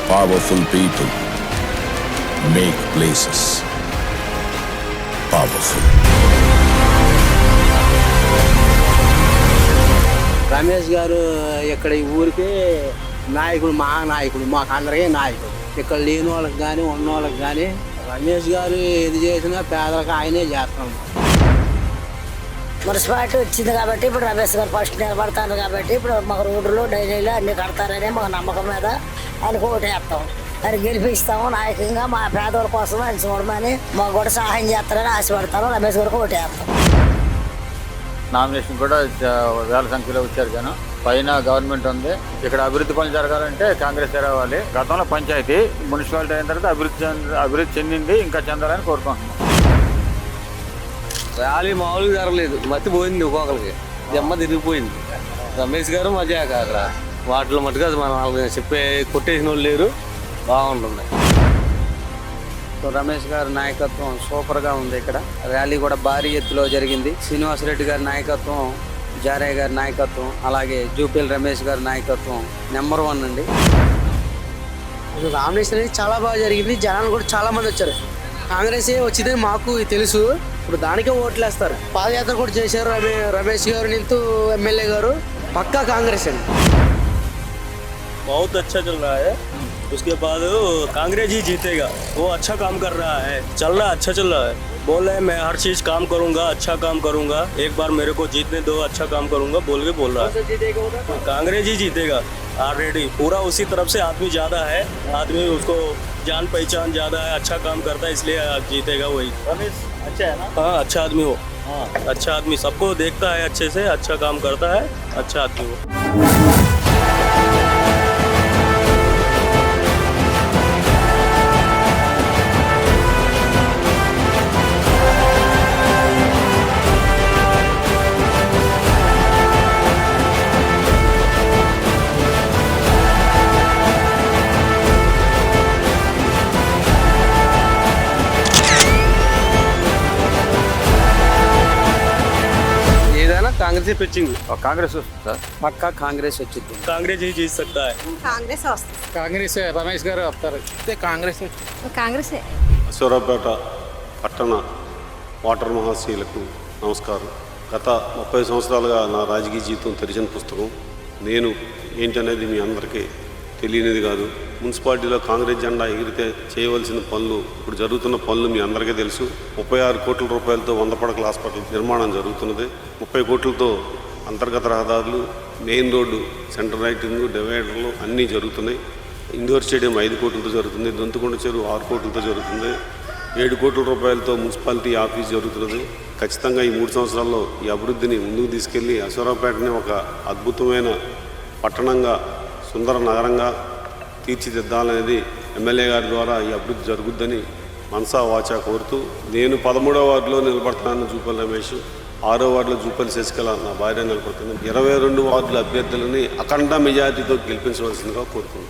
Powerful people make places powerful. Ramesh గారు ఇక్కడ ఈ ఊరికి నాయకుడు, మహానాయకుడు, మాకు అందరికీ నాయకుడు. ఇక్కడ లేని వాళ్ళకి కానీ ఉన్న వాళ్ళకి కానీ రమేష్ గారు ఏది చేసినా పేదలకు ఆయనే చేస్తాం. మున్సిపాలిటీ వచ్చింది కాబట్టి ఇప్పుడు రమేష్ గారు ఫస్ట్ నిలబడతాను కాబట్టి ఇప్పుడు మాకు రోడ్లు డైరీలు అన్ని కడతారని మాకు నమ్మకం మీద ఆయనకు ఓటేస్తాం. ఆయన గెలిపిస్తాము నాయకంగా మా పేదవాళ్ళ కోసం ఆయన చూడమని మాకు కూడా సహాయం చేస్తారని ఆశపడతాను. రమేష్ గారికి ఓటేస్తాం. నామినేషన్ కూడా వేల సంఖ్యలో వచ్చారు జనం. పైన గవర్నమెంట్ ఉంది. ఇక్కడ అభివృద్ధి పనులు జరగాలంటే కాంగ్రెస్ రావాలి. గతంలో పంచాయతీ మున్సిపాలిటీ అయిన తర్వాత అభివృద్ధి చెందింది, ఇంకా చెందాలని కోరుకుంటున్నాం. ర్యాలీ మామూలుగా జరగలేదు, మతి పోయింది ఒక్కొక్కరికి, జమ్మ తిరిగిపోయింది. రమేష్ గారు మజాక అక్కడ వాటిలో మట్టుగా మన వాళ్ళకి చెప్పే కొట్టేసిన వాళ్ళు లేరు, బాగుంటుంది. రమేష్ గారి నాయకత్వం సూపర్గా ఉంది. ఇక్కడ ర్యాలీ కూడా భారీ ఎత్తులో జరిగింది. శ్రీనివాసరెడ్డి గారి నాయకత్వం, జారయ్య గారి నాయకత్వం, అలాగే జూపేల్ రమేష్ గారి నాయకత్వం నెంబర్ 1 అండి. నామినేషన్ అనేది చాలా బాగా జరిగింది. జనాలు కూడా చాలా మంది వచ్చారు. కాంగ్రెస్ వచ్చిందని మాకు తెలుసు. ఇప్పుడు దానికే ఓట్లు వేస్తారు. పాదయాత్ర కూడా చేశారు. రమేష్ గారు నింతు ఎమ్మెల్యే గారు పక్కా కాంగ్రెస్ అండి. बहुत अच्छा चल रहा है. उसके बाद कांग्रेस ही जीतेगा. वो अच्छा काम कर रहा है, चल रहा अच्छा चल रहा है. बोल रहे हैं मैं हर चीज काम करूंगा, अच्छा काम करूंगा, एक बार मेरे को जीतने दो, अच्छा काम करूंगा बोल के बोल रहा है. कांग्रेस ही जीतेगा ऑलरेडी. पूरा उसी तरफ से आदमी ज्यादा है, आदमी उसको जान पहचान ज्यादा है, अच्छा काम करता है, इसलिए जीतेगा वही. अच्छा है ना? हाँ अच्छा आदमी हो. अच्छा आदमी सबको देखता है अच्छे से, अच्छा काम करता है, अच्छा आदमी हो. కాంగ్రెస్ పిచ్చింది. కాంగ్రెస్ వస్తుంది సార్, పక్కా కాంగ్రెస్ వచ్చింది. कांग्रेस ही जीत सकता है. కాంగ్రెస్ వస్తుంది. కాంగ్రెస్ రమేష్ గారు వస్తారు. కాంగ్రెస్ కాంగ్రెసే. అశ్వరావుపేట పట్టణ వాటర్ మహాశీలకు నమస్కారం. గత 30 సంవత్సరాలుగా నా రాజకీయ జీవితం తెరిచిన పుస్తకం. నేను ఏంటనేది మీ అందరికీ తెలియనిది కాదు. మున్సిపాలిటీలో కాంగ్రెస్ జెండా ఎగిరితే చేయవలసిన పనులు, ఇప్పుడు జరుగుతున్న పనులు మీ అందరికీ తెలుసు. 36 కోట్ల రూపాయలతో 100 పడకల హాస్పిటల్ నిర్మాణం జరుగుతున్నది. 30 కోట్లతో అంతర్గత రహదారులు, మెయిన్ రోడ్డు, సెంటర్ లైటింగ్, డివైడర్లు అన్నీ జరుగుతున్నాయి. ఇండోర్ స్టేడియం 5 కోట్లతో జరుగుతుంది. దొంతుకొండ చెరువు 6 కోట్లతో జరుగుతుంది. 7 కోట్ల రూపాయలతో మున్సిపాలిటీ ఆఫీస్ జరుగుతున్నది. ఖచ్చితంగా ఈ 3 సంవత్సరాల్లో ఈ అభివృద్ధిని ముందుకు తీసుకెళ్లి అశ్వరావుపేటని ఒక అద్భుతమైన పట్టణంగా, సుందర నగరంగా తీర్చిదిద్దాలనేది ఎమ్మెల్యే గారి ద్వారా ఈ అభివృద్ధి జరుగుద్దని మనసా వాచా కోరుతూ, నేను 13వ వార్డులో నిలబడుతున్నాను జూపల్ రమేష్, 6వ వార్డులో జూపల్ శశికళ నా భార్య నిలబడుతున్నాను. 22 వార్డుల అభ్యర్థులని అఖండ మెజార్టీతో గెలిపించవలసిందిగా కోరుతున్నాను.